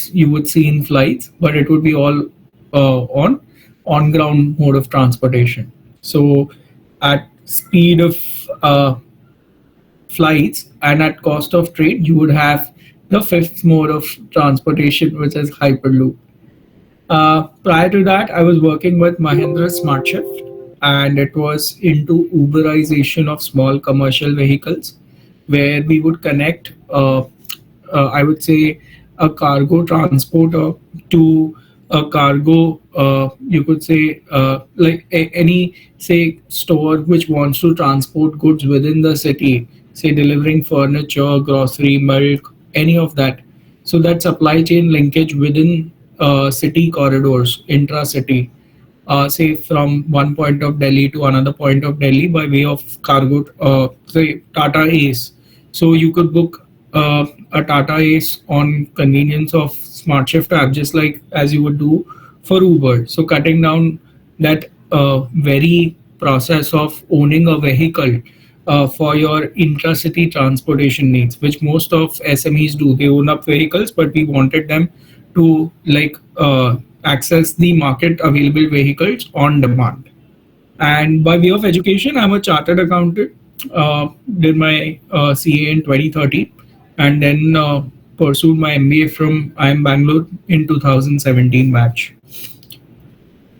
as you would see in flights, but it would be all on ground mode of transportation. So at speed of flights and at cost of trade, you would have the fifth mode of transportation, which is Hyperloop. Prior to that, I was working with Mahindra Smart Shift, and it was into Uberization of small commercial vehicles, where we would connect, I would say, a cargo transporter to a cargo, you could say, like any, say, store which wants to transport goods within the city, say, delivering furniture, grocery, milk, any of that. So that supply chain linkage within city corridors, intra-city, say from one point of Delhi to another point of Delhi by way of cargo, say Tata Ace. So you could book a Tata Ace on convenience of Smart Shift app, just like as you would do for Uber. So cutting down that very process of owning a vehicle for your intra-city transportation needs, which most of SMEs do. They own up vehicles, but we wanted them to like access the market available vehicles on demand. And by way of education, I'm a chartered accountant. Did my CA in 2013, and then pursued my MBA from IIM Bangalore in 2017 batch.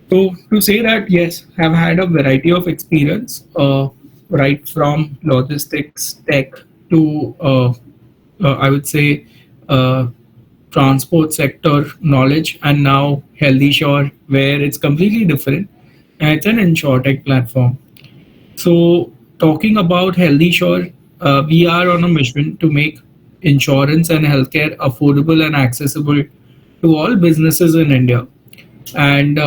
So to say that yes, I've had a variety of experience, right from logistics, tech to I would say transport sector knowledge, and now Healtysure, where it's completely different, and it's an insurtech platform. So talking about Healtysure, we are on a mission to make insurance and healthcare affordable and accessible to all businesses in India, and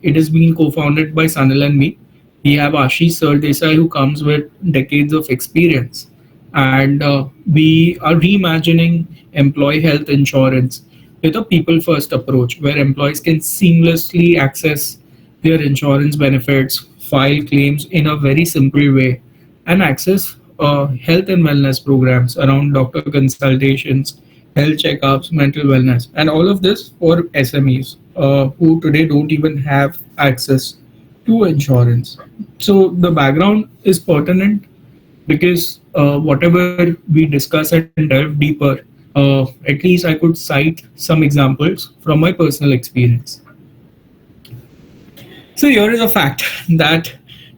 it is being co-founded by Sanil and me. We have Ashish Sardesai, who comes with decades of experience, and we are reimagining employee health insurance with a people-first approach, where employees can seamlessly access their insurance benefits, file claims in a very simple way, and access health and wellness programs around doctor consultations, health checkups, mental wellness, and all of this for SMEs who today don't even have access to insurance. So the background is pertinent because whatever we discuss and delve deeper, at least I could cite some examples from my personal experience. So here is a fact that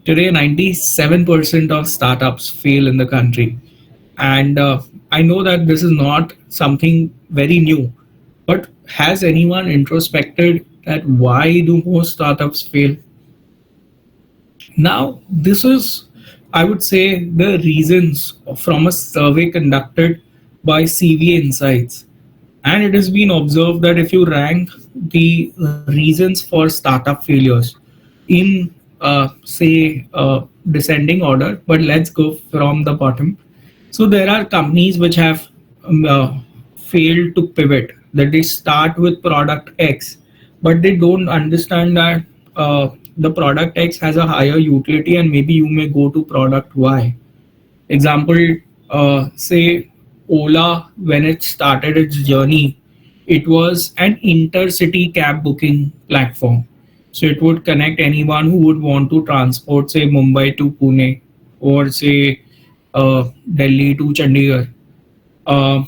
today 97% of startups fail in the country. And I know that this is not something very new, but has anyone introspected that why do most startups fail? Now, this is, I would say, the reasons from a survey conducted by CV Insights. And it has been observed that if you rank the reasons for startup failures in, say, descending order, but let's go from the bottom. So there are companies which have failed to pivot, that they start with product X, but they don't understand that the product X has a higher utility and maybe you may go to product Y. Example, say Ola, when it started its journey, it was an intercity cab booking platform. So it would connect anyone who would want to transport, say, Mumbai to Pune, or say Delhi to Chandigarh. Uh,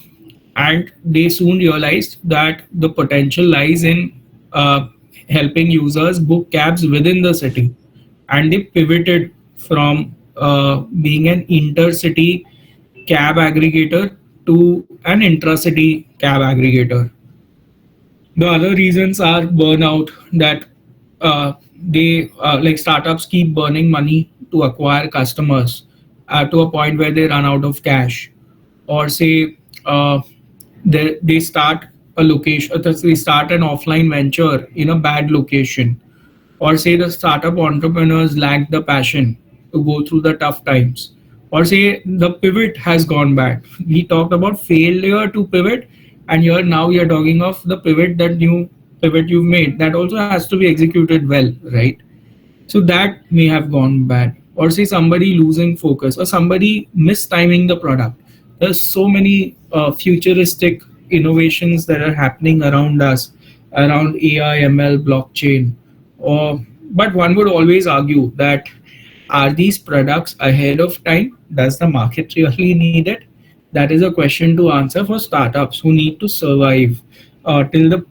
and they soon realized that the potential lies in helping users book cabs within the city. And they pivoted from being an intercity cab aggregator to an intracity cab aggregator. The other reasons are burnout, that they like startups keep burning money to acquire customers to a point where they run out of cash, or say they start a location, they start an offline venture in a bad location, or say the startup entrepreneurs lack the passion to go through the tough times, or say the pivot has gone bad. We talked about failure to pivot, and here now we are talking of the pivot you've made that also has to be executed well, right? So that may have gone bad, or say somebody losing focus, or somebody mistiming the product. There's so many futuristic innovations that are happening around us, around AI, ML, blockchain. Or, but one would always argue that are these products ahead of time? Does the market really need it? That is a question to answer for startups who need to survive till the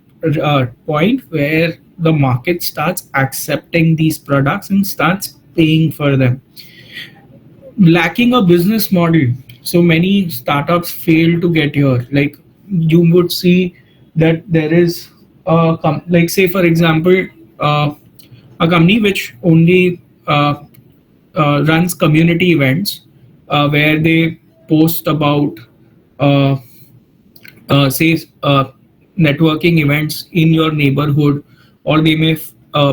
point where the market starts accepting these products and starts paying for them. Lacking a business model, so many startups fail to get here. Like you would see that there is like say for example, a company which only runs community events where they post about uh, say networking events in your neighborhood, or they may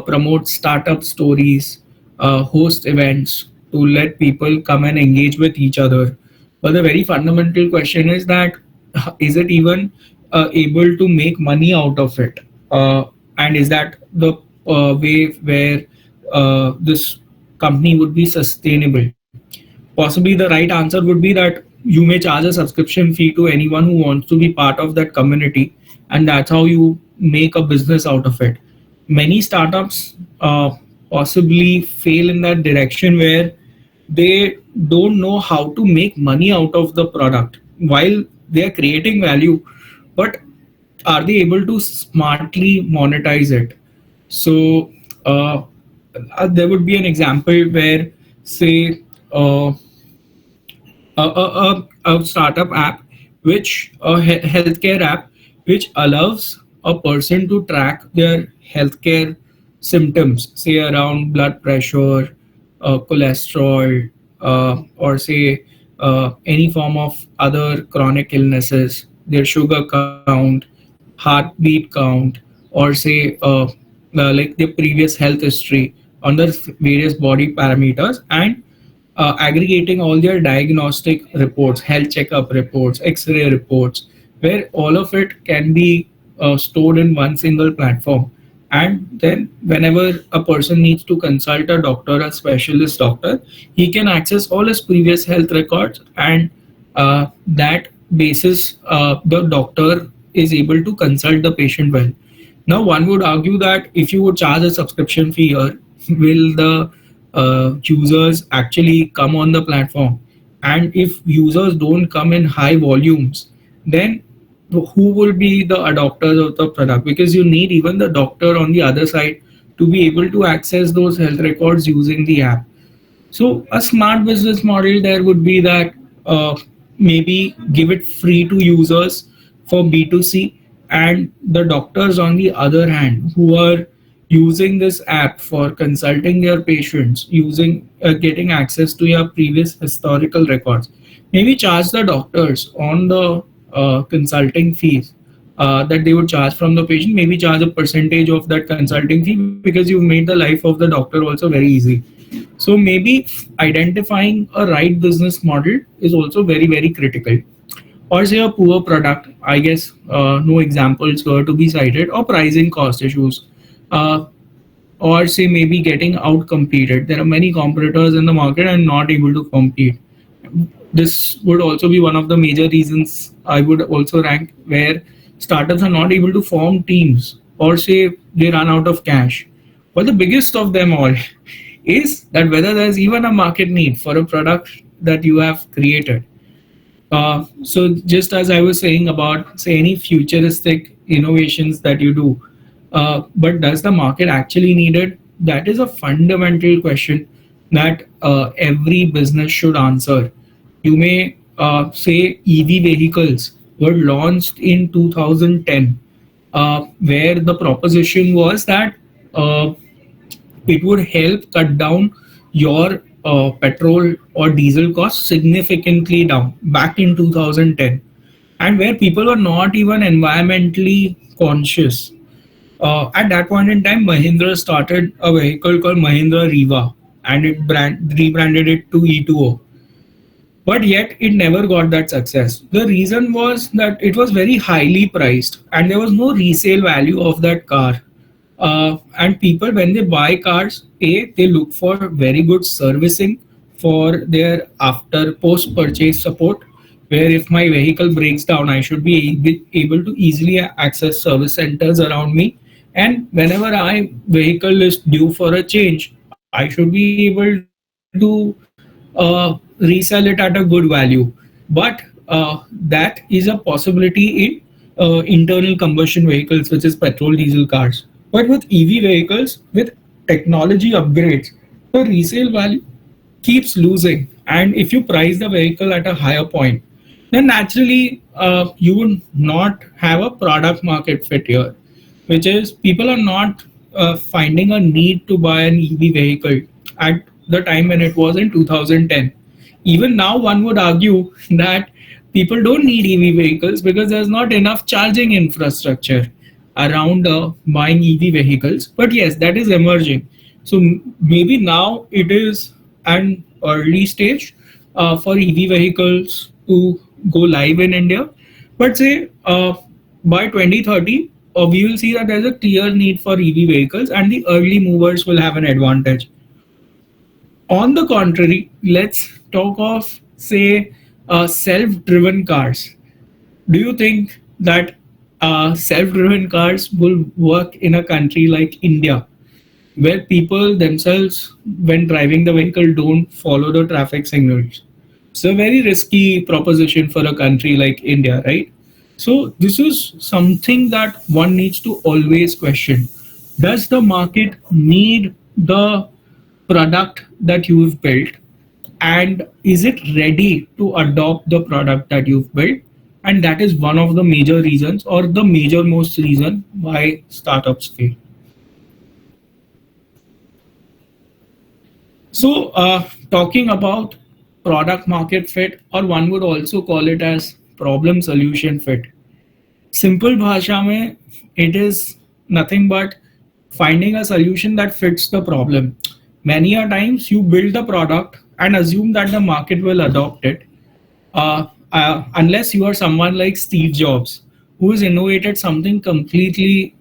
promote startup stories, host events to let people come and engage with each other. But the very fundamental question is that is it even able to make money out of it? And is that the way where this company would be sustainable? Possibly the right answer would be that you may charge a subscription fee to anyone who wants to be part of that community, and that's how you make a business out of it. Many startups possibly fail in that direction where they don't know how to make money out of the product while they are creating value, but are they able to smartly monetize it? So there would be an example where, say, a startup app, which a healthcare app, which allows a person to track their healthcare symptoms, say around blood pressure, cholesterol, or say any form of other chronic illnesses, their sugar count, heartbeat count, or say like their previous health history on the various body parameters, and aggregating all their diagnostic reports, health checkup reports, X-ray reports, where all of it can be stored in one single platform. And then, whenever a person needs to consult a doctor, a specialist doctor, he can access all his previous health records, and that basis, the doctor is able to consult the patient well. Now, one would argue that if you would charge a subscription fee here, will the users actually come on the platform? And if users don't come in high volumes, then who will be the adopters of the product? Because you need even the doctor on the other side to be able to access those health records using the app. So a smart business model there would be that maybe give it free to users for B2C, and the doctors on the other hand who are using this app for consulting their patients, using getting access to your previous historical records, maybe charge the doctors on the consulting fees that they would charge from the patient, maybe charge a percentage of that consulting fee, because you've made the life of the doctor also very easy. So maybe identifying a right business model is also very critical. Or say a poor product, I guess no examples here to be cited, or pricing cost issues, uh, or say maybe getting out competed. There are many competitors in the market and not able to compete. This would also be one of the major reasons I would also rank, where startups are not able to form teams, or say they run out of cash. Well, the biggest of them all is that whether there's even a market need for a product that you have created. So just as I was saying about say any futuristic innovations that you do, but does the market actually need it? That is a fundamental question that every business should answer. You may say EV vehicles were launched in 2010, where the proposition was that it would help cut down your petrol or diesel costs significantly down back in 2010, and where people were not even environmentally conscious. At that point in time, Mahindra started a vehicle called Mahindra Riva, and it rebranded it to E2O. But yet it never got that success. The reason was that it was very highly priced and there was no resale value of that car. And people, when they buy cars, they look for very good servicing for their after post purchase support. where if my vehicle breaks down, I should be able to easily access service centers around me. And whenever I vehicle is due for a change, I should be able to resell it at a good value. But that is a possibility in internal combustion vehicles, which is petrol diesel cars. But with EV vehicles, with technology upgrades, the resale value keeps losing. And if you price the vehicle at a higher point, then naturally you would not have a product market fit here, which is people are not finding a need to buy an EV vehicle at the time when it was in 2010. Even now, one would argue that people don't need EV vehicles because there's not enough charging infrastructure around buying EV vehicles. But yes, that is emerging. So maybe now it is an early stage for EV vehicles to go live in India. But say by 2030, we will see that there's a clear need for EV vehicles and the early movers will have an advantage. On the contrary, let's talk of, say, self-driven cars. Do you think that self-driven cars will work in a country like India, where people themselves, when driving the vehicle, don't follow the traffic signals? It's a very risky proposition for a country like India, right? So this is something that one needs to always question. Does the market need the product that you've built, and is it ready to adopt the product that you've built? And that is one of the major reasons, or the major most reason, why startups fail. So talking about product market fit, or one would also call it as problem solution fit. Simple bhasha mein, it is nothing but finding a solution that fits the problem. Many a times you build the product and assume that the market will adopt it, unless you are someone like Steve Jobs, who has innovated something completely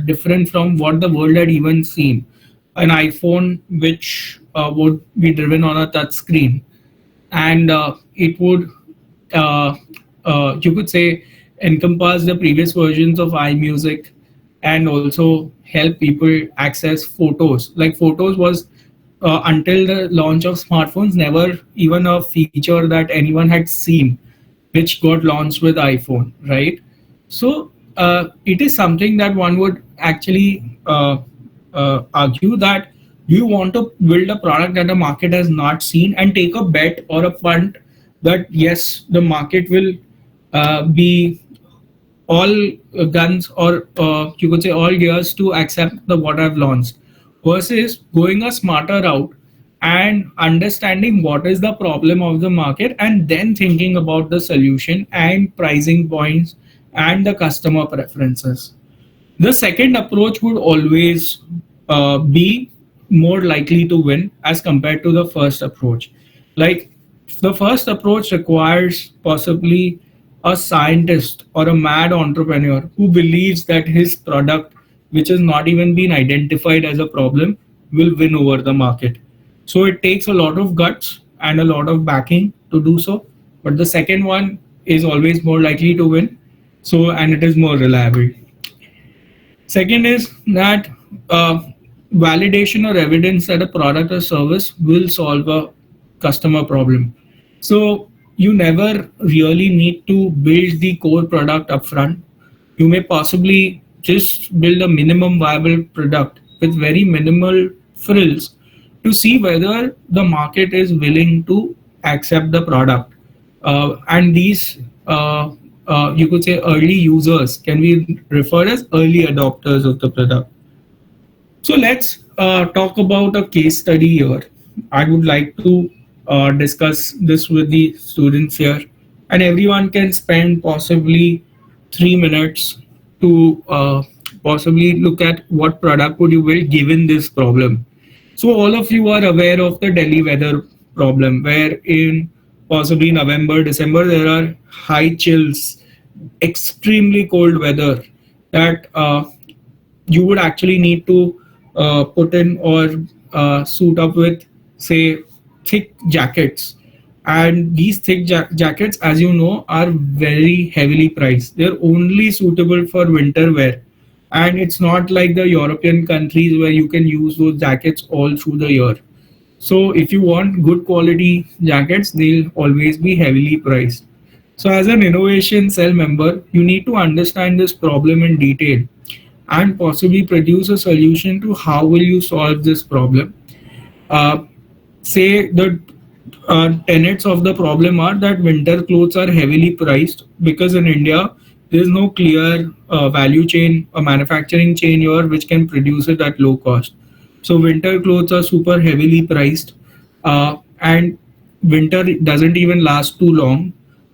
different from what the world had even seen. An iPhone which would be driven on a touch screen, and it would, uh, you could say, encompass the previous versions of iMusic, and also help people access photos. Like photos was, until the launch of smartphones, never even a feature that anyone had seen, which got launched with iPhone, right? So it is something that one would actually argue that, do you want to build a product that the market has not seen and take a bet or a punt that yes, the market will be all guns, or you could say all gears to accept the what I've launched, versus going a smarter route and understanding what is the problem of the market and then thinking about the solution and pricing points and the customer preferences. The second approach would always be more likely to win as compared to the first approach. Like the first approach requires possibly a scientist or a mad entrepreneur who believes that his product, which has not even been identified as a problem, will win over the market. So it takes a lot of guts and a lot of backing to do so. But the second one is always more likely to win. So, and it is more reliable. Second is that validation or evidence that a product or service will solve a customer problem. So you never really need to build the core product upfront. You may possibly just build a minimum viable product with very minimal frills to see whether the market is willing to accept the product. And these, you could say, early users can be referred as early adopters of the product. So let's talk about a case study here. I would like to discuss this with the students here, and everyone can spend possibly 3 minutes to possibly look at what product would you build given this problem. So all of you are aware of the Delhi weather problem, where in possibly November, December, there are high chills, extremely cold weather that you would actually need to put in or suit up with, say, thick jackets. And these thick jackets, as you know, are very heavily priced. They're only suitable for winter wear, and it's not like the European countries where you can use those jackets all through the year. So if you want good quality jackets, they'll always be heavily priced. So as an innovation cell member, you need to understand this problem in detail and possibly produce a solution to how will you solve this problem. Uh, Say the tenets of the problem are that winter clothes are heavily priced because in India there is no clear value chain or manufacturing chain here which can produce it at low cost. So winter clothes are super heavily priced, and winter doesn't even last too long.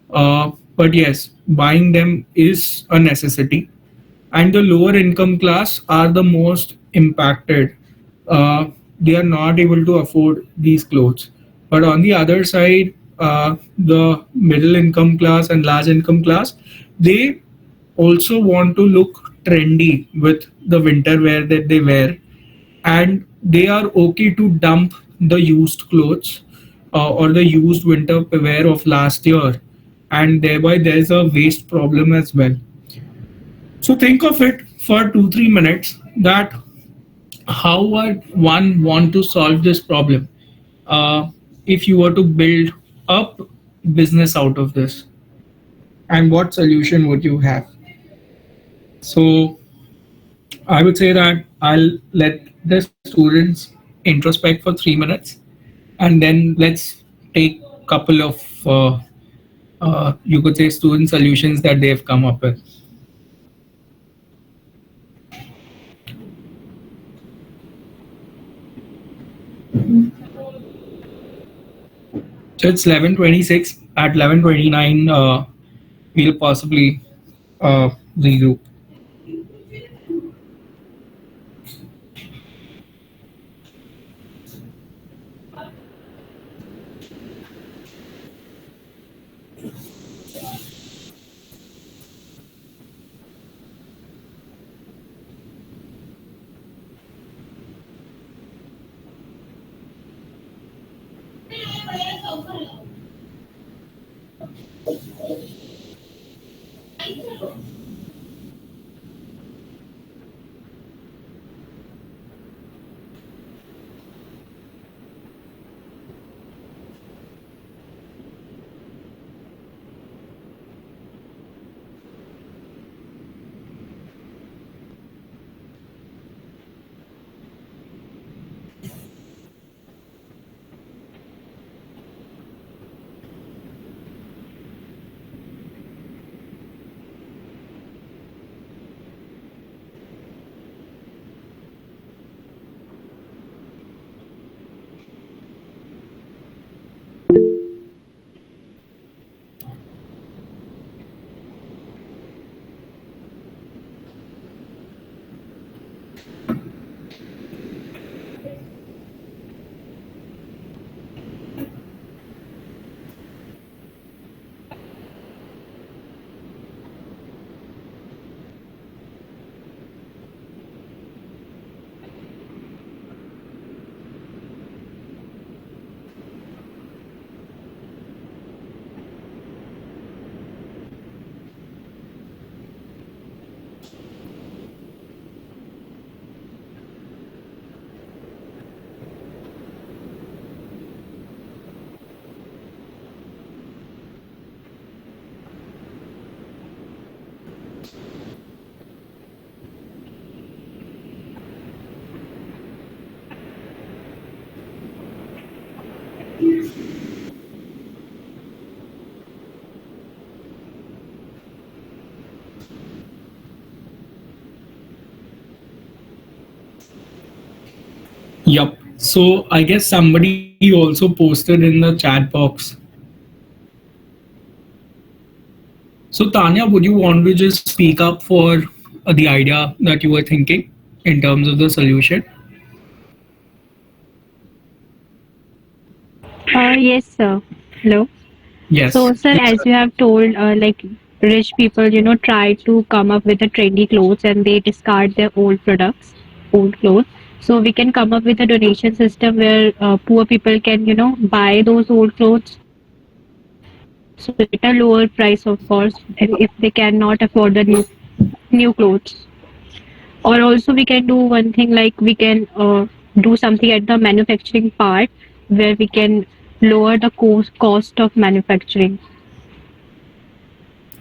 But yes, buying them is a necessity, and the lower income class are the most impacted. They are not able to afford these clothes. But on the other side, the middle income class and large income class, they also want to look trendy with the winter wear that they wear, and they are okay to dump the used clothes or the used winter wear of last year, and thereby there's a waste problem as well. So think of it for 2 3 minutes that how would one want to solve this problem if you were to build up business out of this, and what solution would you have? So I would say that I'll let the students introspect for 3 minutes, and then let's take couple of you could say student solutions that they've come up with. So it's 11:26. At 11:29, we'll possibly regroup. Yup. So I guess somebody also posted in the chat box. So Tanya, would you want to just speak up for the idea that you were thinking in terms of the solution? Yes, sir. Hello. Yes. So, sir, as you have told, like rich people, try to come up with the trendy clothes and they discard their old products, old clothes. So we can come up with a donation system where poor people can, buy those old clothes so at a lower price, of course, if they cannot afford the new clothes. Or also we can do one thing, like we can do something at the manufacturing part, where we can lower the cost of manufacturing.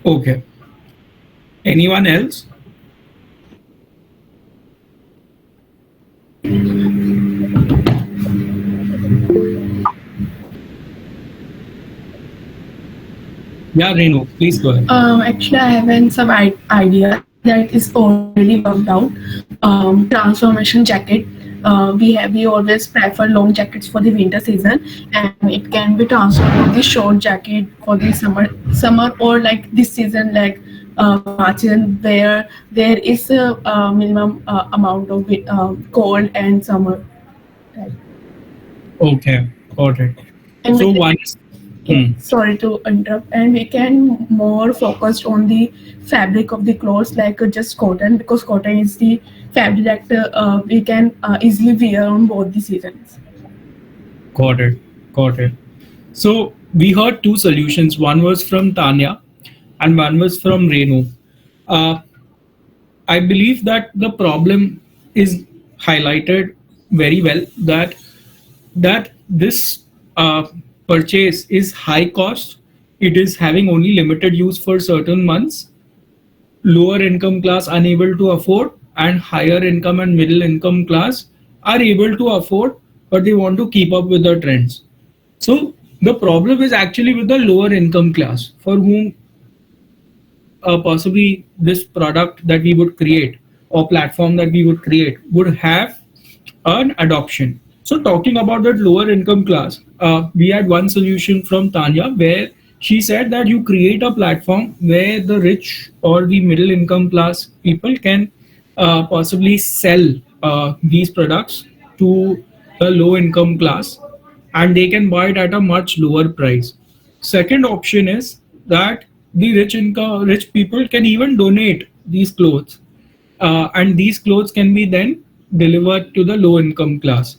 Okay. Anyone else? Yeah, Renu, please go ahead. Actually, I have some idea that is already worked out. Transformation jacket. We always prefer long jackets for the winter season, and it can be transformed into the short jacket for the summer or like this season, like March season, where there is a minimum amount of cold and summer. Right. Okay, got it. And So we one is, yeah, hmm, sorry to interrupt, and we can more focused on the fabric of the clothes, like just cotton, because cotton is the fabric that we can easily wear on both the seasons. got it, got it. So we heard two solutions. One was from Tanya, and one was from Renu. Uh, I believe that the problem is highlighted very well, that this purchase is high cost. It is having only limited use for certain months. Lower income class unable to afford, and higher income and middle income class are able to afford, but they want to keep up with the trends. So the problem is actually with the lower income class, for whom possibly this product that we would create or platform that we would create would have an adoption. So talking about that lower income class, we had one solution from Tanya where she said that you create a platform where the rich or the middle income class people can possibly sell these products to the low income class, and they can buy it at a much lower price. Second option is that the rich people can even donate these clothes, and these clothes can be then delivered to the low income class.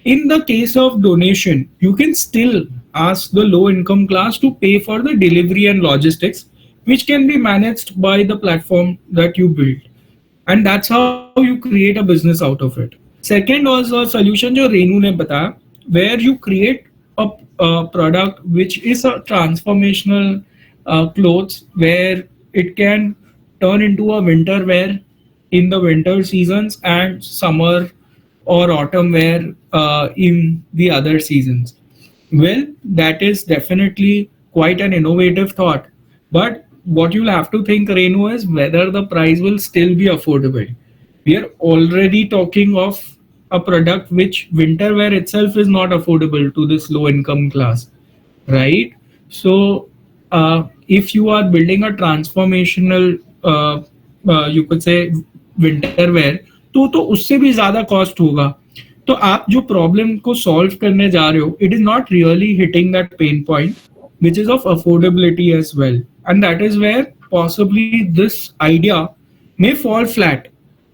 In the case of donation, you can still ask the low income class to pay for the delivery and logistics, which can be managed by the platform that you build. And that's how you create a business out of it. Second was a solution जो रेनू ने बताया, where you create a product which is a transformational clothes, where it can turn into a winter wear in the winter seasons and summer or autumn wear in the other seasons. Well, that is definitely quite an innovative thought. But what you'll have to think, Renu, is whether the price will still be affordable. We are already talking of a product which winter wear itself is not affordable to this low income class, right? So, if you are building a transformational, you could say winter wear, तो उससे भी ज़्यादा cost होगा. तो आप जो problem को solve करने जा रहे हो, it is not really hitting that pain point which is of affordability as well, and that is where possibly this idea may fall flat,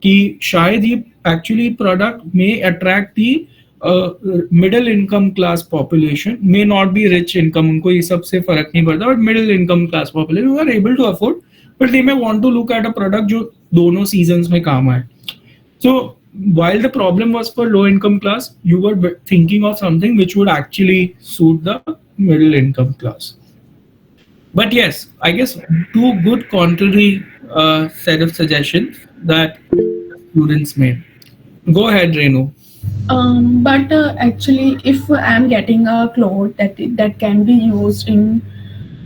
कि शायद ये actually product may attract the middle income class population, may not be rich income, उनको ये सबसे फर्क नहीं पड़ता, but middle income class population who are able to afford, but they may want to look at a product जो दोनों seasons में काम आए. So while the problem was for low income class, you were thinking of something which would actually suit the middle income class. But yes, I guess two good contrary set of suggestions that students made. Go ahead, Renu. But actually, if I'm getting a cloth that can be used in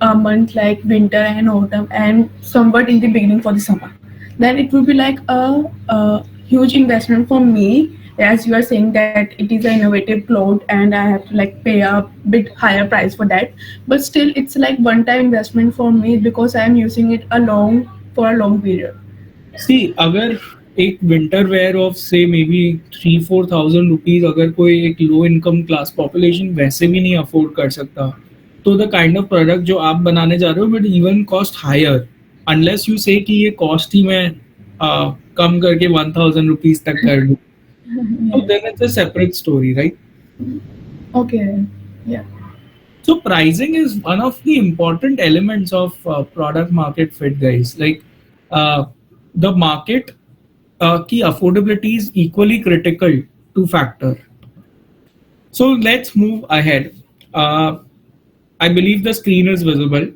a month like winter and autumn, and somewhat in the beginning for the summer, then it will be like a huge investment for me. As you are saying that it is an innovative cloth and I have to like pay a bit higher price for that, but still it's like one time investment for me because I am using it along for a long period. See, अगर एक winter wear of से may be 3-4 thousand rupees अगर कोई एक low income class population वैसे भी नहीं afford कर सकता, तो द काइंड ऑफ प्रोडक्ट जो आप बनाने जा रहे हो but even cost higher, unless you say कि ये कॉस्ट ही मैं कम करके 1,000 rupees तक कर दूँ, तो Yeah. Then it's a separate story, right? Okay. Yeah. So pricing is one of the important elements of product market fit, guys. Like uh, the market key affordability is equally critical to factor. So let's move ahead. Uh, I believe the screen is visible.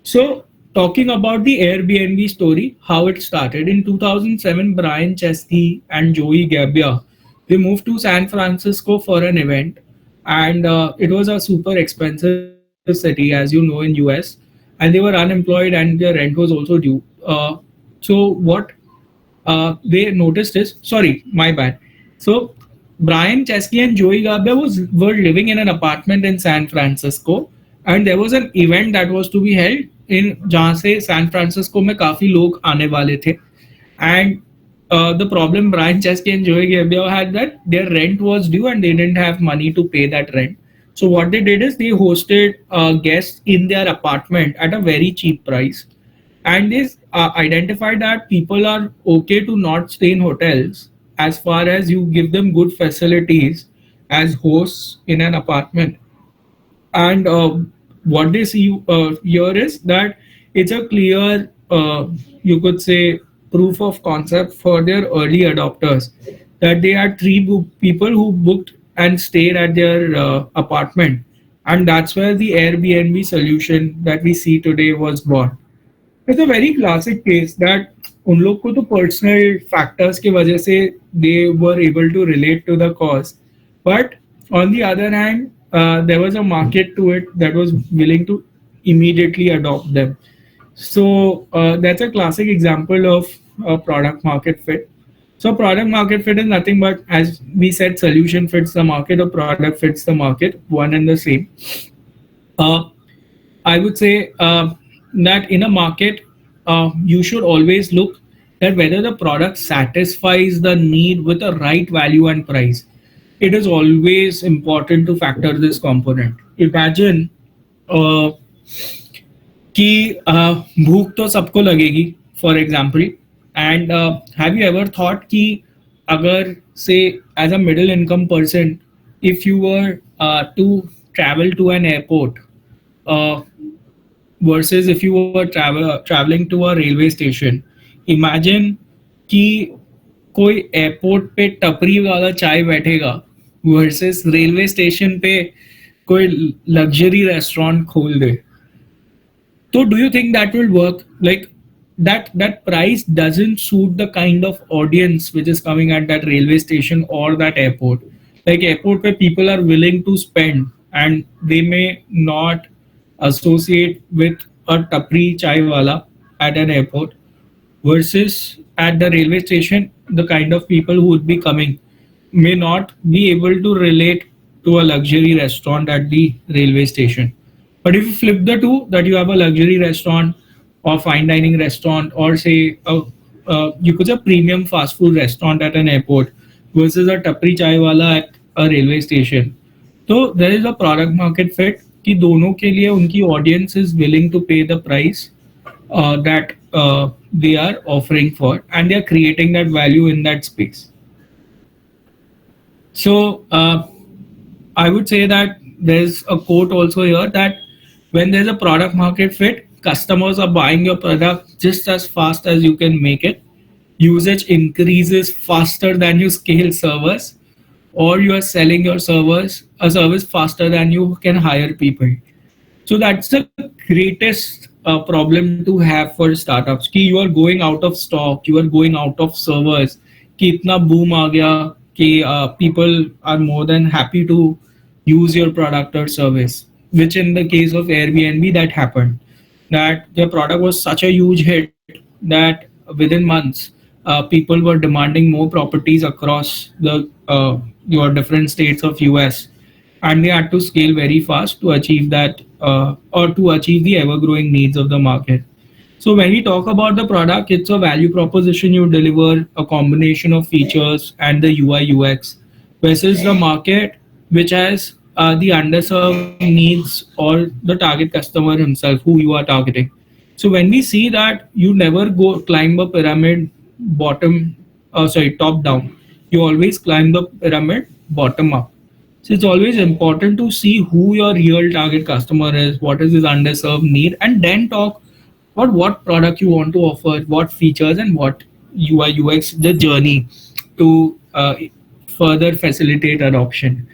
So, talking about the Airbnb story, how it started in 2007, Brian Chesky and Joey Gabbia, they moved to San Francisco for an event, and it was a super expensive city, as you know, in US, and they were unemployed and their rent was also due. So what they noticed is, sorry, my bad. So Brian Chesky and Joey Gabia were living in an apartment in San Francisco, and there was an event that was to be held in जहाँ से San Francisco में काफी लोग आने वाले थे, and the problem Brian Chesky and Joey Gabia had that their rent was due and they didn't have money to pay that rent. So what they did is they hosted guests in their apartment at a very cheap price, and they identified that people are okay to not stay in hotels as far as you give them good facilities as hosts in an apartment. And what they see here is that it's a clear, you could say, proof of concept for their early adopters, that they had three people who booked and stayed at their apartment, and that's where the Airbnb solution that we see today was born. It's a very classic case that उन लोग को तो personal factors की वजह से they were able to relate to the cause, but on the other hand there was a market to it that was willing to immediately adopt them. So that's a classic example of product market fit. So product market fit is nothing but, as we said, solution fits the market or product fits the market, one and the same. uh, I would say that in a market, you should always look that whether the product satisfies the need with the right value and price. It is always important to factor this component. Imagine uh, कि भूख तो सबको लगेगी, for example, and have you ever thought कि अगर say as a middle income person, if you were to travel to an airport uh, versus if you were traveling to a railway station. Imagine कि कोई airport पे टपरी वाला चाय बैठेगा versus railway station पे कोई लग्जरी रेस्टोरेंट खोल दे. So do you think that will work? Like that price doesn't suit the kind of audience which is coming at that railway station or that airport. Like airport where people are willing to spend and they may not associate with a tapri chai wala at an airport, versus at the railway station, the kind of people who would be coming may not be able to relate to a luxury restaurant at the railway station. But if you flip the two, that you have a luxury restaurant or fine dining restaurant, or say you could say premium fast food restaurant at an airport versus a tapri chai wala at a railway station, so there is a product market fit कि दोनों के लिए उनकी audience is willing to pay the price that they are offering for, and they are creating that value in that space. So I would say that there's a quote also here that when there's a product market fit, customers are buying your product just as fast as you can make it. Usage increases faster than you scale servers, or you are selling your servers a service faster than you can hire people. So that's the greatest problem to have for startups कि you are going out of stock, you are going out of servers, कि इतना boom आ गया कि people are more than happy to use your product or service, which in the case of Airbnb that happened, that their product was such a huge hit that within months people were demanding more properties across the your different states of US, and they had to scale very fast to achieve that or to achieve the ever growing needs of the market. So when we talk about the product, it's a value proposition you deliver, a combination of features and the UI UX, versus the market which has the underserved needs or the target customer himself who you are targeting. So when we see that, you never go climb a pyramid top down, you always climb the pyramid bottom up. So it's always important to see who your real target customer is, what is his underserved need, and then talk about what product you want to offer, what features, and what UI UX the journey to further facilitate adoption.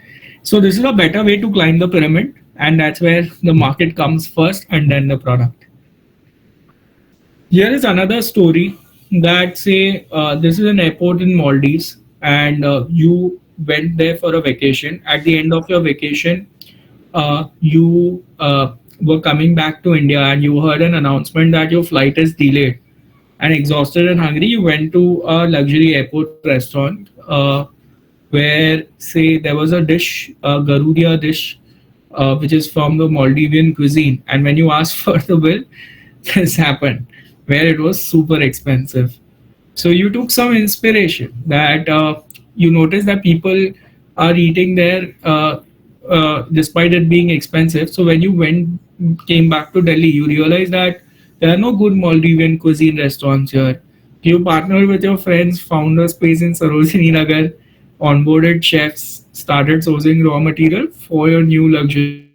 So this is a better way to climb the pyramid, and that's where the market comes first and then the product. Here is another story that say this is an airport in Maldives, and you went there for a vacation. At the end of your vacation, you were coming back to India, and you heard an announcement that your flight is delayed. And exhausted and hungry, you went to a luxury airport restaurant where, say, there was a dish, a Garudia dish, which is from the Maldivian cuisine. And when you asked for the bill, this happened, where it was super expensive. So you took some inspiration that you noticed that people are eating there despite it being expensive. So when you came back to Delhi, you realized that there are no good Maldivian cuisine restaurants here. You partnered with your friends, found a space in Sarojini Nagar, onboarded chefs, started sourcing raw material for your new luxury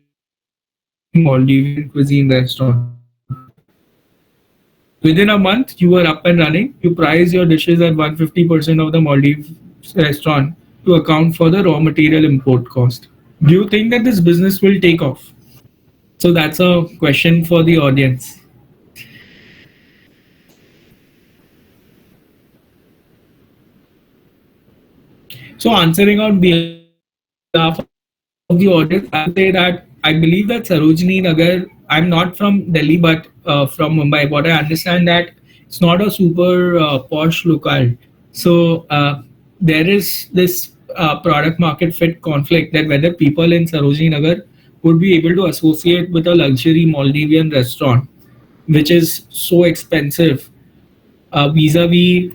Maldivian cuisine restaurant. Within a month, you were up and running. You priced your dishes at 150% of the Maldives restaurant to account for the raw material import cost. Do you think that this business will take off? So that's a question for the audience. So answering on behalf of the audience, I would say that I believe that Sarojini Nagar, I'm not from Delhi, but from Mumbai. What I understand that it's not a super posh locale. So there is this product market fit conflict that whether people in Sarojini Nagar would be able to associate with a luxury Maldivian restaurant, which is so expensive, vis-a-vis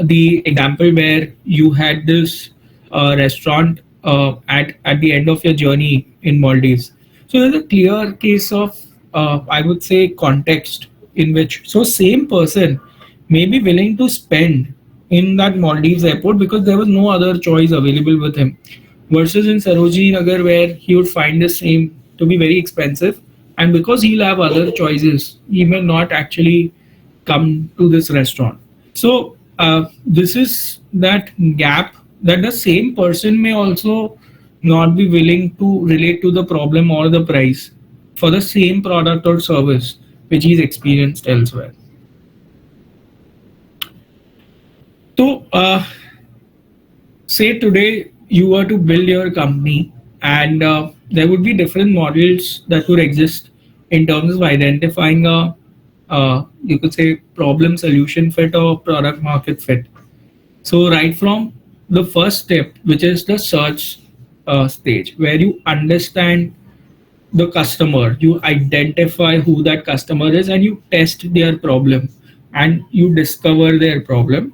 the example where you had this restaurant at the end of your journey in Maldives. So there's a clear case of I would say context in which so same person may be willing to spend in that Maldives airport because there was no other choice available with him, versus in Sarojini Nagar where he would find the same to be very expensive, and because he'll have other choices, he may not actually come to this restaurant. So this is that gap that the same person may also not be willing to relate to the problem or the price for the same product or service which he's experienced elsewhere. So say today you were to build your company, and there would be different models that would exist in terms of identifying a you could say problem solution fit or product market fit. So right from the first step, which is the search stage, where you understand the customer, you identify who that customer is, and you test their problem, and you discover their problem,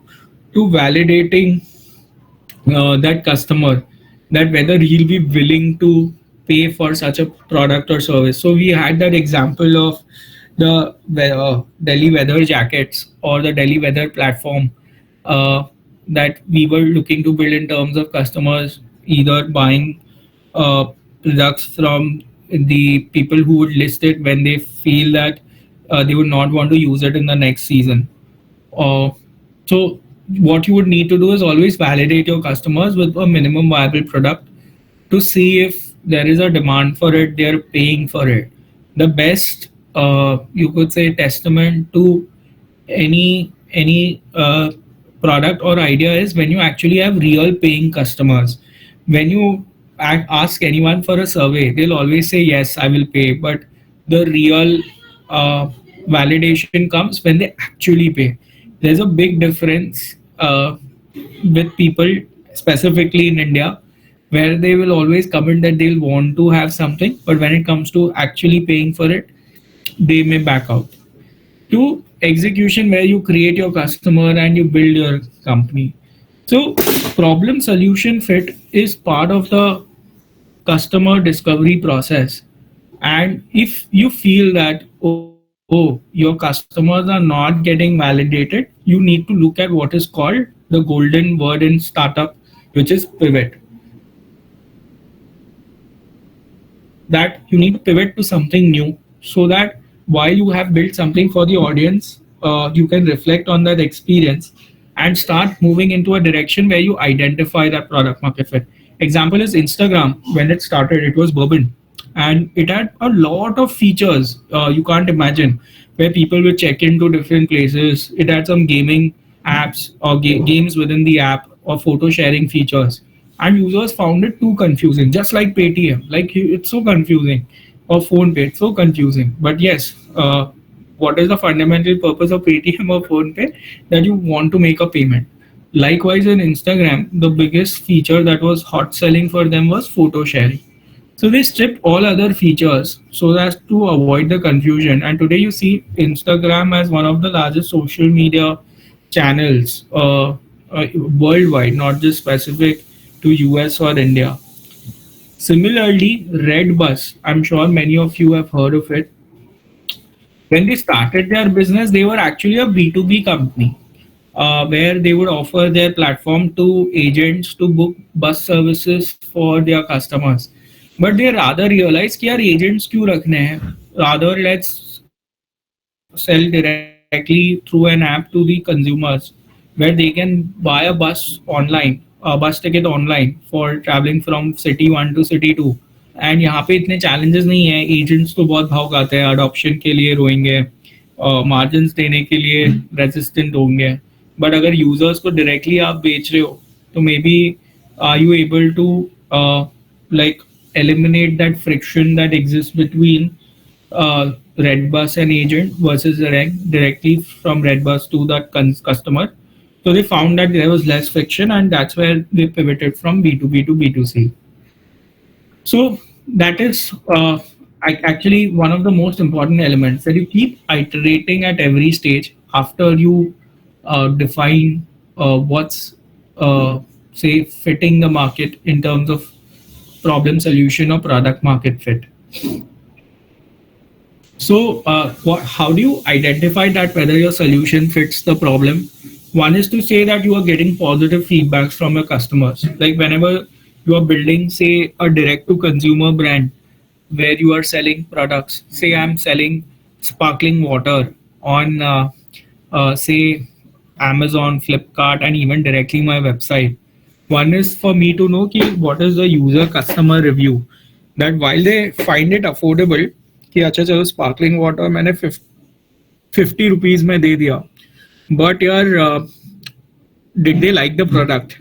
to validating that customer, that whether he'll be willing to pay for such a product or service. So we had that example of the Delhi weather jackets or the Delhi weather platform that we were looking to build in terms of customers either buying uh, products from the people who would list it when they feel that they would not want to use it in the next season. So what you would need to do is always validate your customers with a minimum viable product to see if there is a demand for it, they're paying for it. The best you could say testament to any product or idea is when you actually have real paying customers. When you ask anyone for a survey, they'll always say yes, I will pay, but the real uh, validation comes when they actually pay. There's a big difference with people, specifically in India, where they will always comment that they'll want to have something, but when it comes to actually paying for it, they may back out. To execution, where you create your customer and you build your company. So, problem solution fit is part of the customer discovery process. And if you feel that, oh, your customers are not getting validated, you need to look at what is called the golden word in startup, which is pivot. that you need to pivot to something new, so that while you have built something for the audience, you can reflect on that experience and start moving into a direction where you identify that product market fit. Example is Instagram. When it started, it was bourbon, and it had a lot of features you can't imagine, where people would check into different places. It had some gaming apps or games within the app, or photo sharing features, and users found it too confusing, just like Paytm. Like it's so confusing, or phone pay, it's so confusing. But yes, what is the fundamental purpose of Paytm or phone pay? That you want to make a payment. Likewise, in Instagram, the biggest feature that was hot selling for them was photo sharing. So they stripped all other features so as to avoid the confusion. And today you see Instagram as one of the largest social media channels worldwide, not just specific to US or India. Similarly, Redbus, I'm sure many of you have heard of it. When they started their business, they were actually a B2B company, where they would offer their platform to agents to book bus services for their customers. But they rather realized कि यार agents क्यों रखने हैं? Rather, let's sell directly through an app to the consumers, where they can buy a bus online, a bus ticket online for traveling from city 1 to city 2. And यहाँ पे इतने challenges नहीं है, एजेंट्स तो बहुत भाव खाते हैं, अडॉप्शन के लिए रोएंगे, मार्जिन देने के लिए रेजिस्टेंट होंगे. बट अगर यूजर्स को डायरेक्टली आप बेच रहे हो, तो maybe are you able to like eliminate that friction that exists between Redbus and agent versus directly from Redbus to that customer. So they found that there was less friction, and that's where they pivoted from B2B to B2C. So that is actually one of the most important elements, that you keep iterating at every stage after you define what's say fitting the market in terms of problem solution or product market fit. So how do you identify that whether your solution fits the problem? One is to say that you are getting positive feedbacks from your customers. Like whenever you are building, say, a direct to consumer brand where you are selling products. Say I'm selling sparkling water on, say, Amazon, Flipkart, and even directly my website. One is for me to know ki what is the user customer review. That while they find it affordable, कि अच्छा चलो sparkling water मैंने 50 rupees में दे दिया, but यार did they like the product?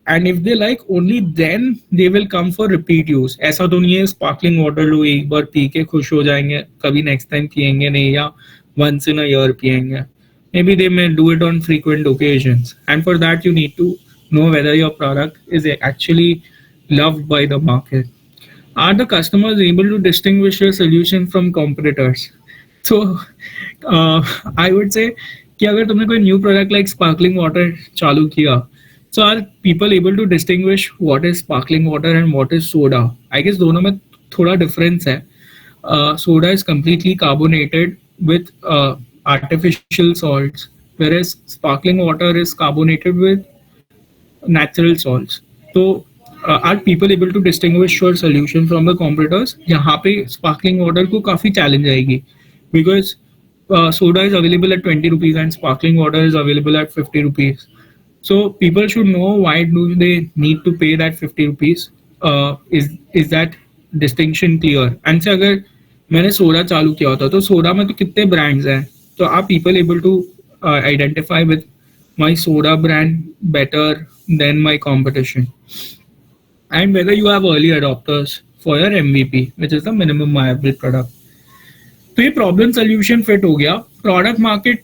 And if they like, only then they will come for repeat use. ऐसा तो नहीं है स्पार्कलिंग वाटर लो एक बार पी के खुश हो जाएंगे, कभी नेक्स्ट टाइम पियेंगे नहीं, या once in a year पियेंगे. Maybe they may do it on frequent occasions, and for that you need to know whether your product is actually loved by the market. Are the customers able to distinguish your solution from competitors? So I would say कि अगर तुमने कोई new product like sparkling water चालू किया, so are people able to distinguish what is sparkling water and what is soda? I guess दोनों में थोड़ा difference है. Soda is completely carbonated with artificial salts, whereas sparkling water is carbonated with natural salts. So are people able to distinguish your solution from the competitors? यहाँ पे sparkling water को काफी challenge आएगी, because soda is available at 20 rupees and sparkling water is available at 50 rupees. So people should know why do they need to pay that 50 rupees. Is that distinction clear? And से अगर मैंने soda चालू किया होता तो soda में तो कितने brands हैं, तो are people able to identify with my soda brand better than my competition? And whether you have early adopters for your MVP, which is the minimum viable product. तो ये प्रॉब्लम सोल्यूशन फिट हो गया. Product market,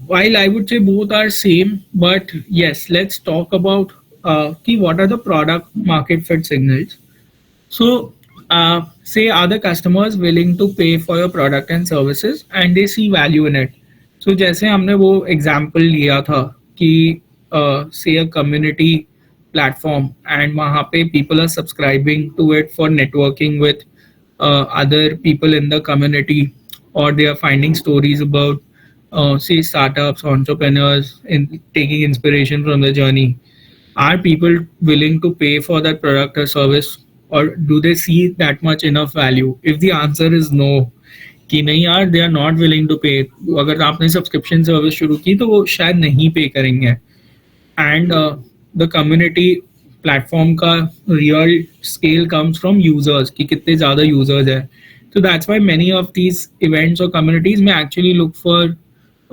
while I would say both are same, but yes, let's talk about what are the product market fit signals. So say, are the customers willing to pay for your product and services and they see value in it? So जैसे हमने वो example लिया था कि say a community platform and वहाँ पे people are subscribing to it for networking with other people in the community, or they are finding stories about say startups, entrepreneurs, in taking inspiration from the journey. Are people willing to pay for that product or service, or do they see that much enough value? If the answer is no, कि नहीं यार they are not willing to pay, अगर आपने subscription service शुरू की तो वो शायद नहीं पे करेंगे. एंड द कम्युनिटी प्लेटफॉर्म का real scale comes from users कि कितने ज़्यादा यूजर्स है. तो that's why many of these events और कम्युनिटीज में actually look for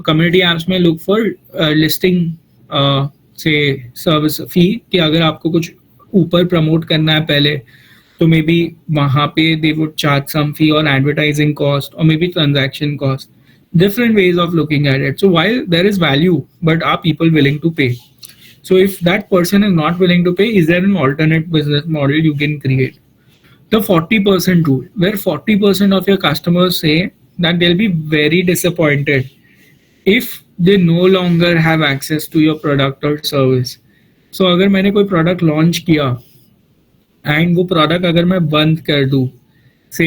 community apps में लुक फॉर लिस्टिंग से सर्विस फी, कि अगर आपको कुछ ऊपर प्रमोट करना है पहले तो मे बी वहाँ पे दे वुड चार्ज सम फी और एडवर्टाइजिंग कॉस्ट और may be transaction cost. Different ways of looking at it. So while there is value, but are people willing to pay? So if that person is not willing to pay, is there an alternate business model you can create? The 40% rule, where 40% of your customers say that they'll be very disappointed if they no longer have access to your product or service. So अगर मैंने कोई product launch किया and वो product अगर मैं बंद कर दूँ, से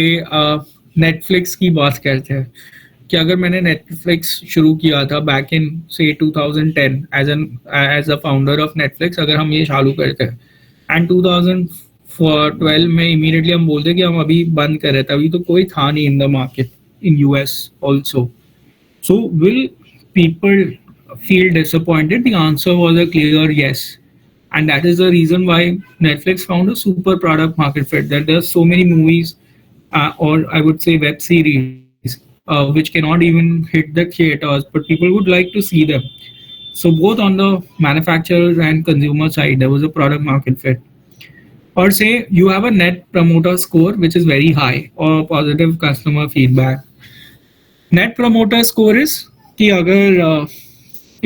नेटफ्लिक्स की बात करते हैं कि अगर मैंने नेटफ्लिक्स शुरू किया था back in say 2010 as a founder of Netflix, अगर हम ये चालू करते हैं एंड 2012 में इमीडिएटली हम बोलते कि हम अभी बंद कर रहे थे, अभी तो कोई था नहीं in the market in US also. So will people feel disappointed? The answer was a clear yes. And that is the reason why Netflix found a super product market fit. That there are so many movies, or I would say web series, which cannot even hit the theaters, but people would like to see them. So both on the manufacturers and consumer side, there was a product market fit. Or say you have a net promoter score which is very high, or positive customer feedback. Net promoter score is कि अगर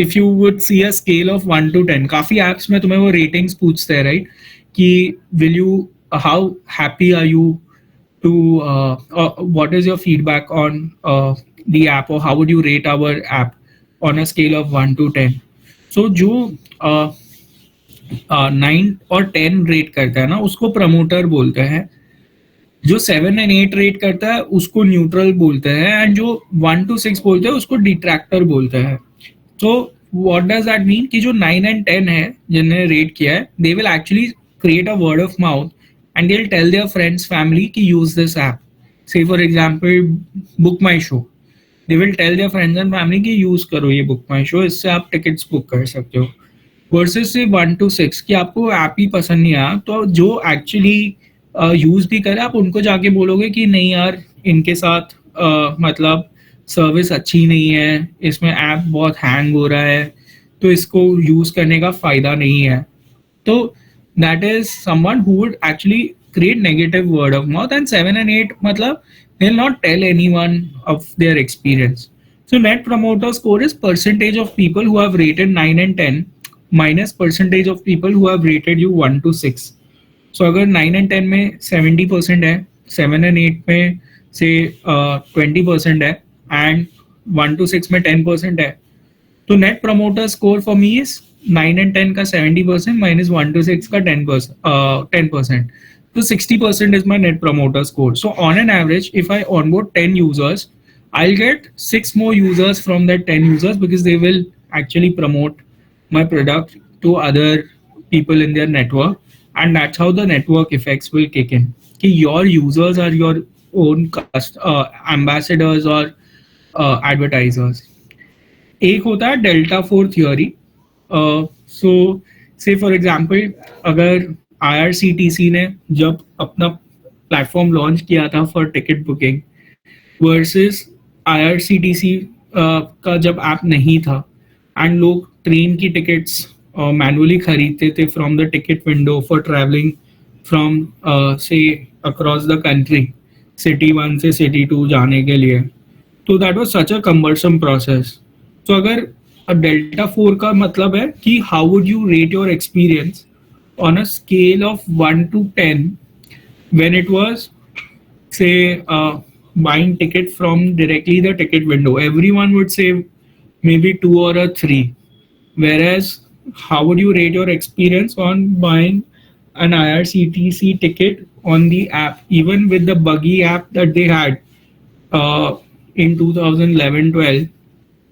if you would see a scale of 1 to 10, काफी apps में तुम्हें वो ratings पूछते हैं, right? कि will you, how happy are you to, what is your feedback on the app, or how would you rate our app on a scale of 1 to 10? So जो 9 और 10 rate करता है ना उसको प्रमोटर बोलते हैं, जो 7 एंड 8 रेट करता है उसको न्यूट्रल बोलते हैं, एंड जो 1 to 6 बोलते हैं उसको डिट्रैक्टर बोलते हैं. So what does that mean? कि जो 9 and 10 है जिन्हें रेट किया है, they will actually create a word of mouth and they'll tell their friends, family कि use this app. Say for example, book my show. They will tell their friends and family कि use करो ये book my show, इससे आप tickets book कर सकते हो. Versus से 1 to 6 कि आपको ऐप ही पसंद नहीं आया, तो जो actually use भी करे आप उनको जाके बोलोगे कि नहीं यार इनके साथ मतलब सर्विस अच्छी नहीं है, इसमें ऐप बहुत हैंग हो रहा है, तो इसको यूज़ करने का फ़ायदा नहीं है. तो that is someone who would actually create negative word of mouth. And 7 and 8 मतलब they will not tell anyone of their experience. So net promoter score is percentage of people who have rated 9 and 10 minus percentage of people who have rated you 1 to 6. So अगर 9 and 10 में 70% है, 7 and 8 में से 20% है, and 1 to 6 में 10% है, तो net promoter score for me is 9 and 10 का 70% माइनस 1 to 6 का 10%. तो 60% is my net promoter score. So on an average, if I onboard 10 users, I'll get 6 more users from that 10 users because they will actually promote my product to other people in their network, and that's how the network effects will kick in. कि your users are your own ambassadors or advertisers. एक होता है delta 4 theory. सो से for example अगर IRCTC ने जब अपना platform launch किया था for ticket booking versus IRCTC का जब ऐप नहीं था एंड लोग ट्रेन की टिकट्स मैनुअली खरीदते थे from the ticket window for travelling from से अक्रॉस द कंट्री, सिटी 1 से सिटी 2 जाने के लिए, तो that was such a cumbersome process. तो अगर डेल्टा 4 का मतलब है कि how would you rate your experience on a scale of 1 to 10 when it was say buying ticket from directly the ticket window, everyone would say maybe 2 or a 3, whereas how would you rate your experience on buying an IRCTC ticket on the app, even with the buggy app that they had in 2011-12,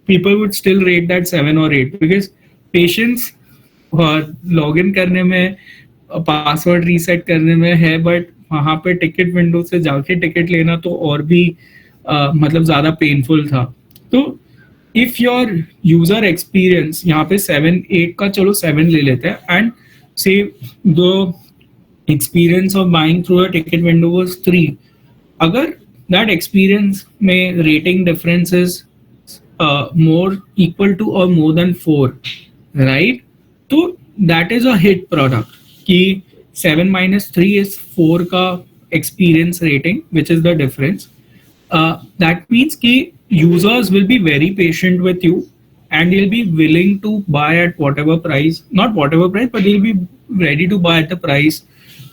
people would still rate that 7 or 8 because patience log in करने में, password reset करने में है, but वहाँ पे ticket window से जाके ticket लेना तो और भी मतलब ज़्यादा पेनफुल था. तो इफ़ योर यूज़र एक्सपीरियंस यहाँ पे 7 8 का, चलो 7 ले लेते हैं, एंड से the experience of buying through a ticket window was 3. अगर that experience में rating difference is more equal to or more than 4, right? तो that is a hit product कि 7 minus 3 is 4 का experience rating, which is the difference. That means कि users will be very patient with you, and they'll be willing to buy at whatever price, not whatever price, but they'll be ready to buy at the price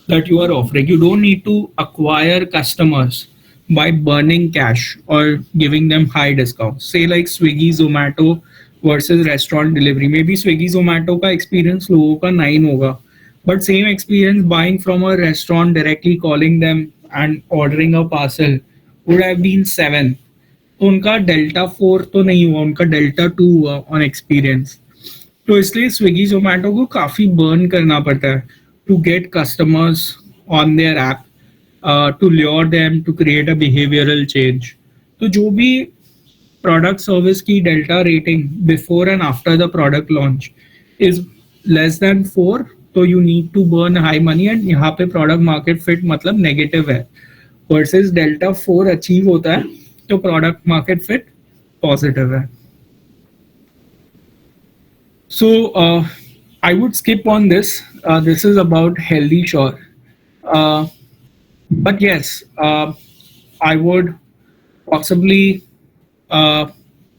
that you are offering. You don't need to acquire customers by burning cash or giving them high discounts. Say like Swiggy, Zomato versus restaurant delivery. Maybe Swiggy, Zomato का experience लोगों का 9 होगा, but same experience buying from a restaurant, directly calling them and ordering a parcel would have been 7. तो उनका delta 4 तो नहीं हुआ, उनका डेल्टा 2 हुआ ऑन एक्सपीरियंस. तो इसलिए स्विगी जोमेटो को काफ़ी बर्न करना पड़ता है to get customers on their app, to lure them, to create a behavioural change. तो जो भी प्रोडक्ट सर्विस की delta rating before and after the product launch is less than 4, तो you need to burn high money, and यहाँ पे product market fit मतलब negative है, versus delta 4 achieve होता है तो प्रोडक्ट मार्केट फिट पॉजिटिव है. So I would skip on this. This is about Healtysure. Uh, but yes, I would possibly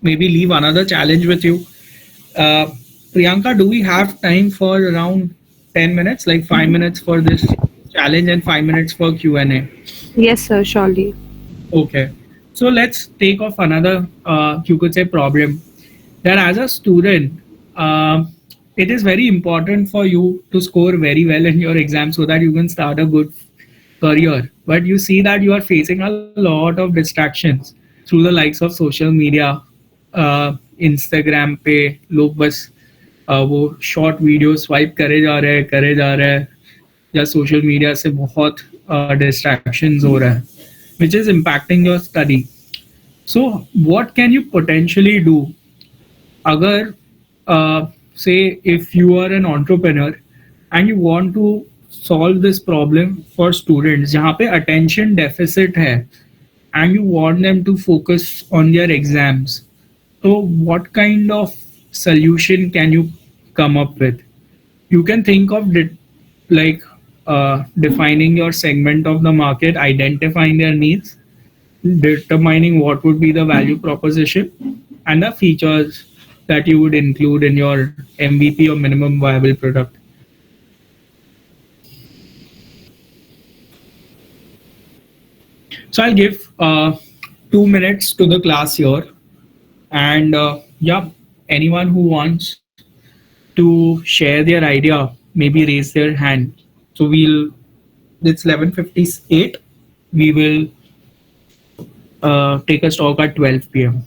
maybe leave another challenge with you. Uh, Priyanka, do we have time for around 10 minutes, like 5 minutes for this challenge and 5 minutes for Q&A? Yes, sir, surely. Okay. So let's take off another, you could say, problem that as a student, it is very important for you to score very well in your exam so that you can start a good career. But you see that you are facing a lot of distractions through the likes of social media, Instagram पे लोग बस वो short video swipe करे जा रहे हैं, या social media से बहुत डिस्ट्रैक्शंस हो रहा है, which is impacting your study. So what can you potentially do अगर say if you are an entrepreneur and you want to solve this problem for students जहाँ पे attention deficit है and you want them to focus on their exams, so what kind of solution can you come up with? You can think of it like defining your segment of the market, identifying their needs, determining what would be the value proposition and the features that you would include in your MVP or minimum viable product. So I'll give 2 minutes to the class here, and yeah, anyone who wants to share their idea, maybe raise their hand. So we'll, it's 11:58. We will take a talk at 12 p.m.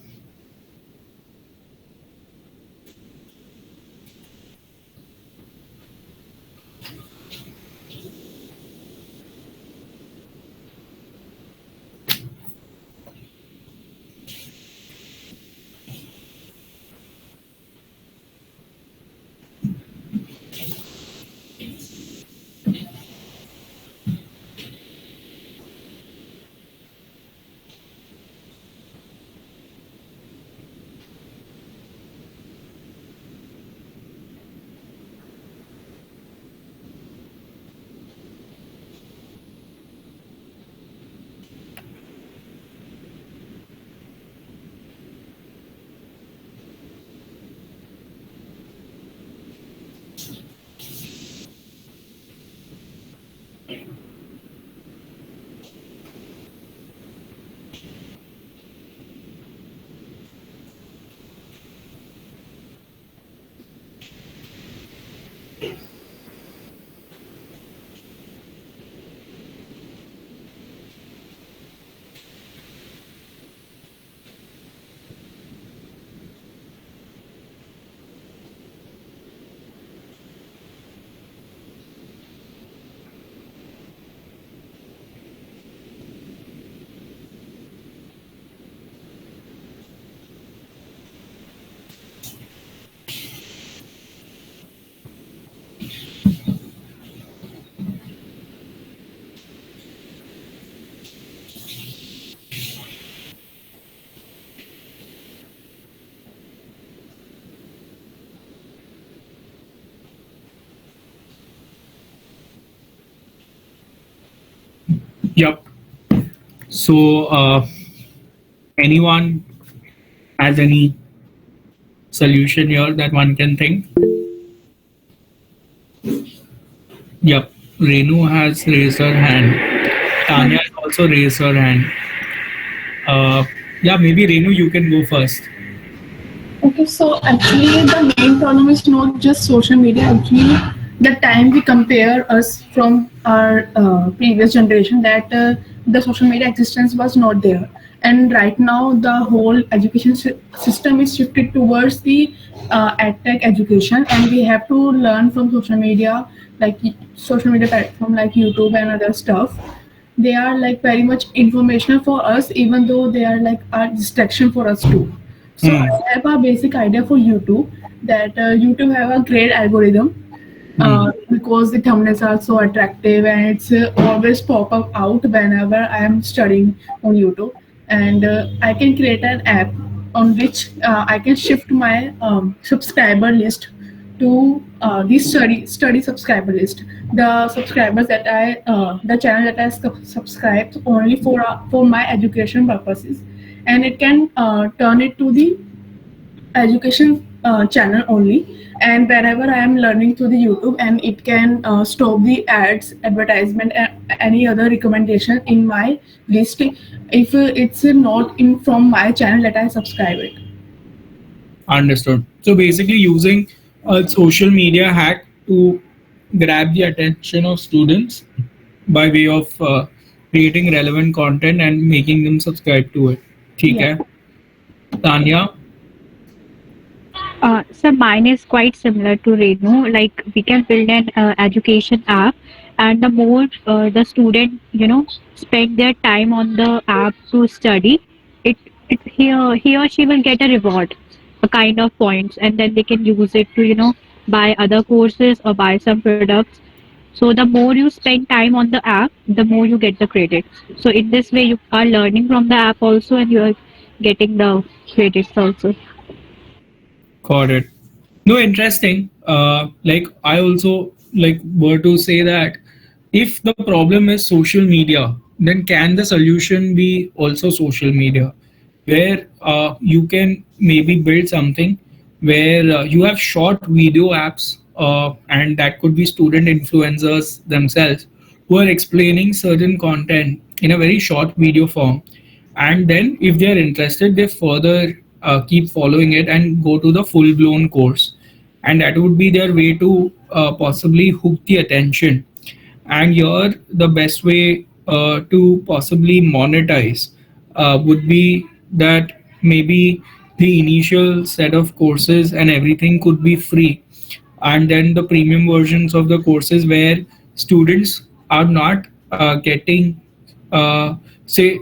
Yep. So, anyone has any solution here that one can think? Yep. Renu has raised her hand. Tanya has also raised her hand. Yeah, maybe Renu, you can go first. Okay, so actually the main problem is not just social media. Actually, the time we compare us from our previous generation, that the social media existence was not there, and right now the whole education system is shifted towards the edtech education, and we have to learn from social media, like social media platform like YouTube and other stuff. They are like very much informational for us, even though they are like a distraction for us too. So I Hmm. have a basic idea for YouTube, that YouTube have a great algorithm, Hmm. because the thumbnails are so attractive, and it's always pop up out whenever I am studying on YouTube. And I can create an app on which I can shift my subscriber list to the study subscriber list. The subscribers that the channel that I subscribe only for my education purposes, and it can turn it to the education channel only. And wherever I am learning through the YouTube, and it can stop the ads, advertisement, and any other recommendation in my list if it's not in from my channel that I subscribe it. Understood. So basically, using a social media hack to grab the attention of students by way of creating relevant content and making them subscribe to it. ठीक Yeah. है? Tanya. So mine is quite similar to Renu. Like we can build an education app, and the more the student, spend their time on the app to study, it he or she will get a reward, a kind of points, and then they can use it to buy other courses or buy some products. So the more you spend time on the app, the more you get the credits. So in this way, you are learning from the app also, and you are getting the credits also. Got it. No, interesting. Like I also like were to say that if the problem is social media, then can the solution be also social media, where you can maybe build something where you have short video apps, and that could be student influencers themselves who are explaining certain content in a very short video form, and then if they are interested they further keep following it and go to the full blown course, and that would be their way to possibly hook the attention. And here the best way to possibly monetize would be that maybe the initial set of courses and everything could be free, and then the premium versions of the courses where students are not getting say,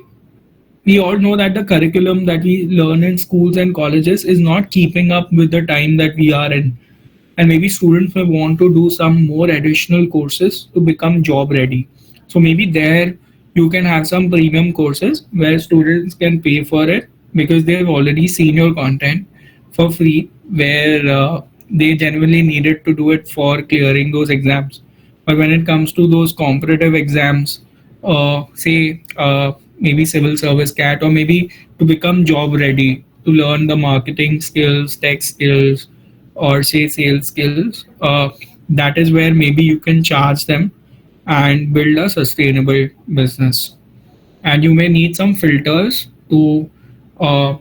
we all know that the curriculum that we learn in schools and colleges is not keeping up with the time that we are in, and maybe students may want to do some more additional courses to become job ready. So maybe there you can have some premium courses where students can pay for it because they've already seen your content for free, where they genuinely needed to do it for clearing those exams. But when it comes to those competitive exams, say maybe civil service cat, or maybe to become job ready, to learn the marketing skills, tech skills, or say sales skills, that is where maybe you can charge them and build a sustainable business. And you may need some filters to uh,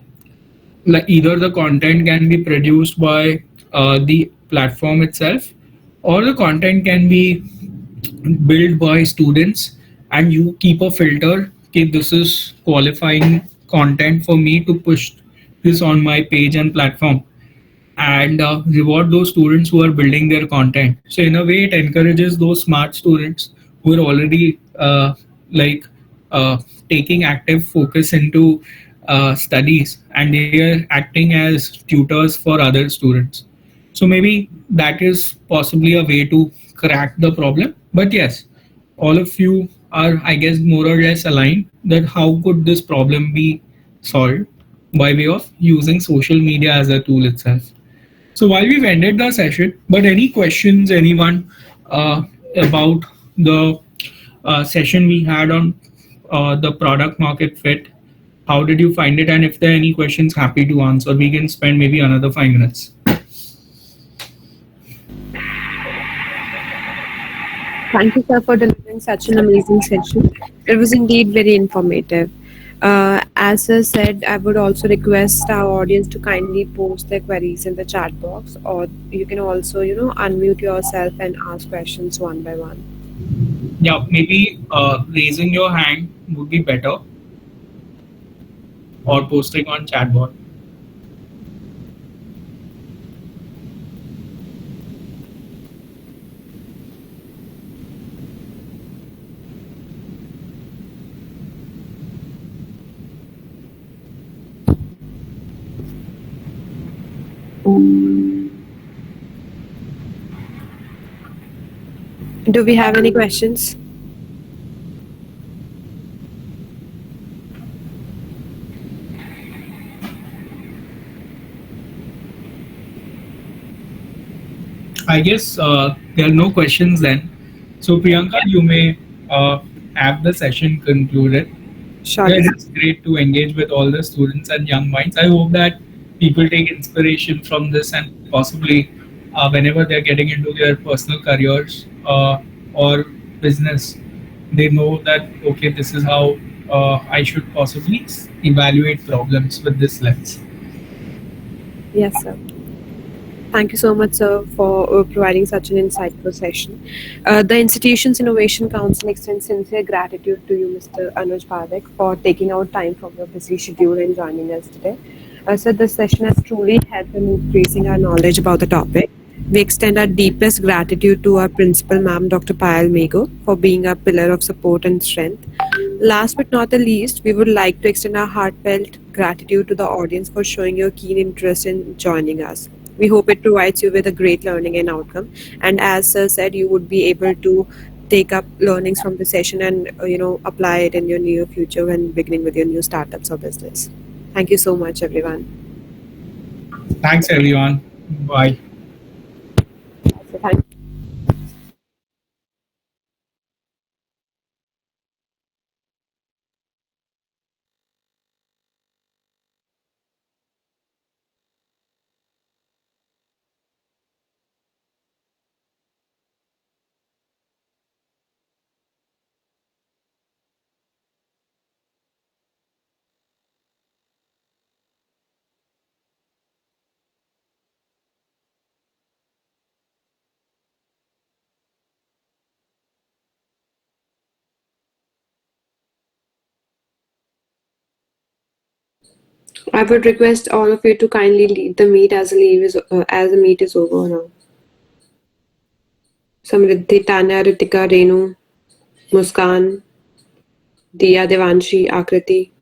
like either the content can be produced by the platform itself, or the content can be built by students, and you keep a filter, okay, this is qualifying content for me to push this on my page and platform, and reward those students who are building their content. So in a way, it encourages those smart students who are already like uh, taking active focus into studies, and they are acting as tutors for other students. So maybe that is possibly a way to crack the problem. But yes, all of you are, I guess, more or less aligned that how could this problem be solved by way of using social media as a tool itself. So while we've ended the session, but any questions, anyone about the session we had on the product market fit? How did you find it? And if there are any questions, happy to answer. We can spend maybe another 5 minutes. Thank you, sir, for delivering such an amazing session. It was indeed very informative. As sir said, I would also request our audience to kindly post their queries in the chat box, or you can also, unmute yourself and ask questions one by one. Yeah, maybe raising your hand would be better, or posting on chatbot. Do we have any questions? I guess there are no questions then. So Priyanka, you may have the session concluded. Yeah, Surely, it sir. is great to engage with all the students and young minds. I hope that people take inspiration from this and possibly, whenever they're getting into their personal careers or business, they know that okay, this is how I should possibly evaluate problems with this lens. Yes, sir. Thank you so much, sir, for providing such an insightful session. The institution's Innovation Council extends sincere gratitude to you, Mr. Anuj Parekh, for taking out time from your busy schedule and joining us today. So, this session has truly helped in increasing our knowledge about the topic. We extend our deepest gratitude to our principal, ma'am, Dr. Payal Mego, for being a pillar of support and strength. Last but not the least, we would like to extend our heartfelt gratitude to the audience for showing your keen interest in joining us. We hope it provides you with a great learning and outcome. And as Sir said, you would be able to take up learnings from the session and apply it in your near future when beginning with your new startups or business. Thank you so much, everyone. Thanks everyone. Bye. So thank I would request all of you to kindly lead the meet as the meet is over now. Samriddhi, Tanya, Ritika, Renu, Muskan, Diya, Devanshi, Akriti.